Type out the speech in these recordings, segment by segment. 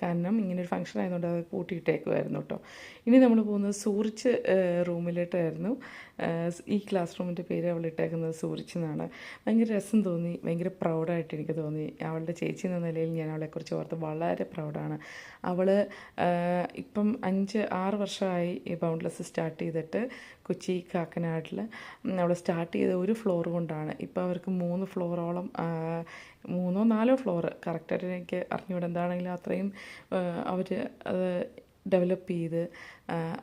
കാരണം ഇങ്ങനൊരു ഫംഗ്ഷൻ ആയതുകൊണ്ട് അത് കൂട്ടിയിട്ടേക്കുമായിരുന്നു കേട്ടോ. ഇനി നമ്മൾ പോകുന്നത് സൂറിച്ച് റൂമിലിട്ടായിരുന്നു. ഈ ക്ലാസ് റൂമിൻ്റെ പേര് അവൾ ഇട്ടേക്കുന്നത് സൂറിച്ച് എന്നാണ്. ഭയങ്കര രസം തോന്നി, ഭയങ്കര പ്രൗഡായിട്ട് എനിക്ക് തോന്നി. അവളുടെ ചേച്ചി എന്ന നിലയിൽ ഞാൻ അവളെക്കുറിച്ച് ഓർത്ത് വളരെ പ്രൗഡാണ്. അവൾ ഇപ്പം 5-6 വർഷമായി ഈ ബൗണ്ട്ലെസ് സ്റ്റാർട്ട് ചെയ്തിട്ട് കൊച്ചി കാക്കനാടിൽ. അവൾ സ്റ്റാർട്ട് ചെയ്ത ഒരു ഫ്ലോർ കൊണ്ടാണ് ഇപ്പോൾ അവർക്ക് 3 ഫ്ലോറോളം 3-4 ഫ്ലോർ കറക്റ്റായിട്ട് എനിക്ക് അറിഞ്ഞുകൂടെ, എന്താണെങ്കിലും അത്രയും അവർ അത് ഡെവലപ്പ് ചെയ്ത്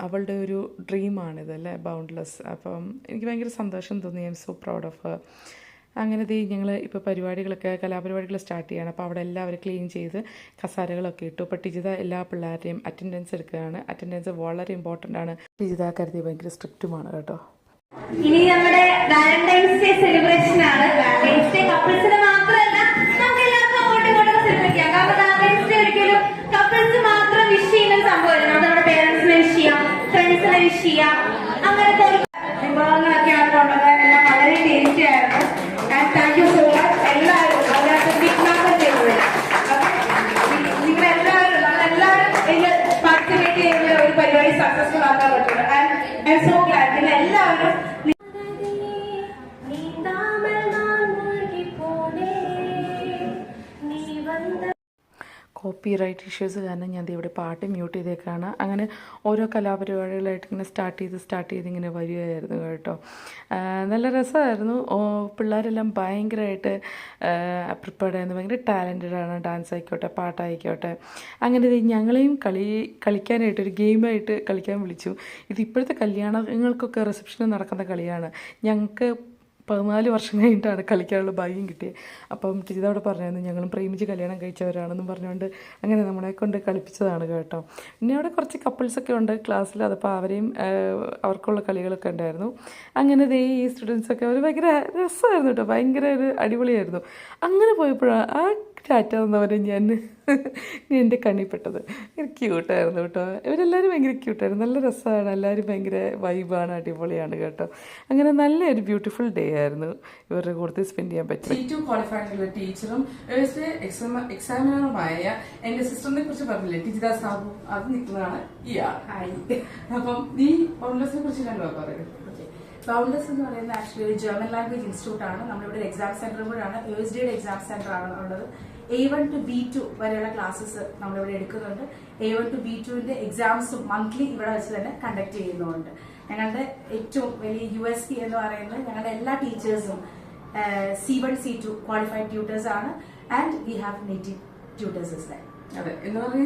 അവളുടെ ഒരു ഡ്രീമാണിതല്ലേ ബൗണ്ട്ലെസ്. അപ്പം എനിക്ക് ഭയങ്കര സന്തോഷം തോന്നി. I M so proud of her. അങ്ങനെ ഞങ്ങൾ ഇപ്പോൾ കലാപരിപാടികൾ സ്റ്റാർട്ട് ചെയ്യണം. അപ്പോൾ അവിടെ എല്ലാവരും ക്ലീൻ ചെയ്ത് കസാരകളൊക്കെ ഇട്ടു. അപ്പോൾ ടിജിത എല്ലാ പിള്ളേരുടെയും അറ്റൻഡൻസ് എടുക്കുകയാണ്. അറ്റൻഡൻസ് വളരെ ഇമ്പോർട്ടൻ്റ് ആണ്. ടിജിത കരുതി ഭയങ്കര സ്ട്രിക്റ്റുമാണ് കേട്ടോ. ഇനി നമ്മുടെ വാലന്റൈൻസ് ഡേ സെലിബ്രേഷൻ ആണ്. വാലന്റൈൻസ് ഡേ കപ്പിൾസിന് മാത്രമല്ല, നമുക്ക് എല്ലാവർക്കും അങ്ങോട്ടും ഇങ്ങോട്ടും സെലിബ്രേറ്റ് ചെയ്യാം. കാരണം വാലന്റൈൻസ് ഡേ ഒരിക്കലും കപ്പിൾസ് മാത്രം വിഷ് ചെയ്യുന്ന സംഭവമല്ല. നമുക്ക് നമ്മുടെ പേരൻസിനെ വിഷ് ചെയ്യാം, ഫ്രണ്ട്സിനെ വിഷ് ചെയ്യാം. അങ്ങനത്തെ വിഭവങ്ങളൊക്കെയാണ് കൊണ്ടുവന്നത്. എല്ലാം വളരെ ടേസ്റ്റി ആയിരുന്നു. താങ്ക് യു സോ മച്ച് എല്ലാവരും. അതിനകത്ത് ബിഗ് ചെയ്തത് നിങ്ങളെല്ലാവരും, നമ്മളെല്ലാവരും ഇതിൽ പാർട്ടിസിപ്പേറ്റ് ചെയ്യുന്ന ഒരു പരിപാടി സക്സസ്ഫുൾ ആക്കാൻ പറ്റുള്ളൂ. I M so GLAAD. നിങ്ങൾ എല്ലാവരും കോപ്പി റൈറ്റ് ഇഷ്യൂസ് കാരണം ഞാൻ ഇവിടെ പാട്ട് മ്യൂട്ട് ചെയ്തേക്കാണ്. അങ്ങനെ ഓരോ കലാപരിപാടികളായിട്ട് ഇങ്ങനെ സ്റ്റാർട്ട് ചെയ്ത് ഇങ്ങനെ വരികയായിരുന്നു കേട്ടോ. നല്ല രസമായിരുന്നു. പിള്ളേരെല്ലാം ഭയങ്കരമായിട്ട് പ്രിപ്പയർഡ് ആയിരുന്നു. ഭയങ്കര ടാലൻറ്റഡാണ്. ഡാൻസ് ആയിക്കോട്ടെ, പാട്ടായിക്കോട്ടെ. അങ്ങനെ ഞങ്ങളെയും കളിക്കാനായിട്ട് ഒരു ഗെയിമായിട്ട് കളിക്കാൻ വിളിച്ചു. ഇത് ഇപ്പോഴത്തെ കല്യാണങ്ങൾക്കൊക്കെ റിസപ്ഷനിൽ നടക്കുന്ന കളിയാണ്. ഞങ്ങൾക്ക് 14 വർഷം കഴിഞ്ഞിട്ടാണ് കളിക്കാനുള്ള ഭാഗ്യം കിട്ടിയത്. അപ്പം ടിജിതവിടെ പറഞ്ഞായിരുന്നു ഞങ്ങളും പ്രേമിച്ച് കല്യാണം കഴിച്ചവരാണെന്നും പറഞ്ഞുകൊണ്ട് അങ്ങനെ നമ്മളെ കൊണ്ട് കളിപ്പിച്ചതാണ് കേട്ടോ. പിന്നെ അവിടെ കുറച്ച് കപ്പിൾസൊക്കെ ഉണ്ട് ക്ലാസ്സിൽ. അതപ്പോൾ അവരെയും അവർക്കുള്ള കളികളൊക്കെ ഉണ്ടായിരുന്നു. അങ്ങനെ ഈ സ്റ്റുഡൻസൊക്കെ അവർ ഭയങ്കര രസമായിരുന്നു കേട്ടോ. ഭയങ്കര ഒരു അടിപൊളിയായിരുന്നു. അങ്ങനെ പോയപ്പോഴാണ് ആ ടാറ്റ തന്നവരെ ഞാൻ എൻ്റെ കണ്ണിപ്പെട്ടത്. ഭയങ്കര ക്യൂട്ടായിരുന്നു കേട്ടോ. ഇവരെല്ലാവരും ഭയങ്കര ക്യൂട്ടായിരുന്നു. നല്ല രസമാണ്. എല്ലാവരും ഭയങ്കര വൈബാണ്, അടിപൊളിയാണ് കേട്ടോ. അങ്ങനെ നല്ലൊരു ബ്യൂട്ടിഫുൾ ഡേ ആയിരുന്നു ഇവരുടെ കൂടെ സ്പെൻഡ് ചെയ്യാൻ പറ്റും. C2 ക്വാളിഫൈഡ് ടീച്ചറും എക്സാമിനറുമായ എൻ്റെ സിസ്റ്ററിനെ കുറിച്ച് പറഞ്ഞില്ലേ, ടിജിത സാബു, അത് നിൽക്കുന്നതാണ് അപ്പം നീ ബൗണ്ട്ലെസിനെ കുറിച്ച് കണ്ടോ പറയുന്നത്? ബൗണ്ട്ലെസ് എന്ന് പറയുന്നത് ആക്ച്വലി ഒരു ജർമ്മൻ ലാംഗ്വേജ് ഇൻസ്റ്റിറ്റ്യൂട്ട് ആണ്. നമ്മളിവിടെ ഒരു എക്സാം സെന്റർ കൂടെയാണ്. USDയുടെ എക്സാം സെന്റർ ആണ് ഉള്ളത്. A1 to B2 വരെയുള്ള ക്ലാസ്സസ് നമ്മളിവിടെ എടുക്കുന്നുണ്ട്. A1 to B2ന്റെ എക്സാംസും മന്ത്ലി ഇവിടെ വെച്ച് തന്നെ കണ്ടക്ട് ചെയ്യുന്നുണ്ട്. ഞങ്ങളുടെ ഏറ്റവും വലിയ USP എന്ന് പറയുന്നത് ഞങ്ങളുടെ എല്ലാ ടീച്ചേഴ്സും C1 C2 ക്വാളിഫൈഡ് ട്യൂട്ടേഴ്സ് ആണ്. And we have native tutors. അതെ എന്ന് പറഞ്ഞാൽ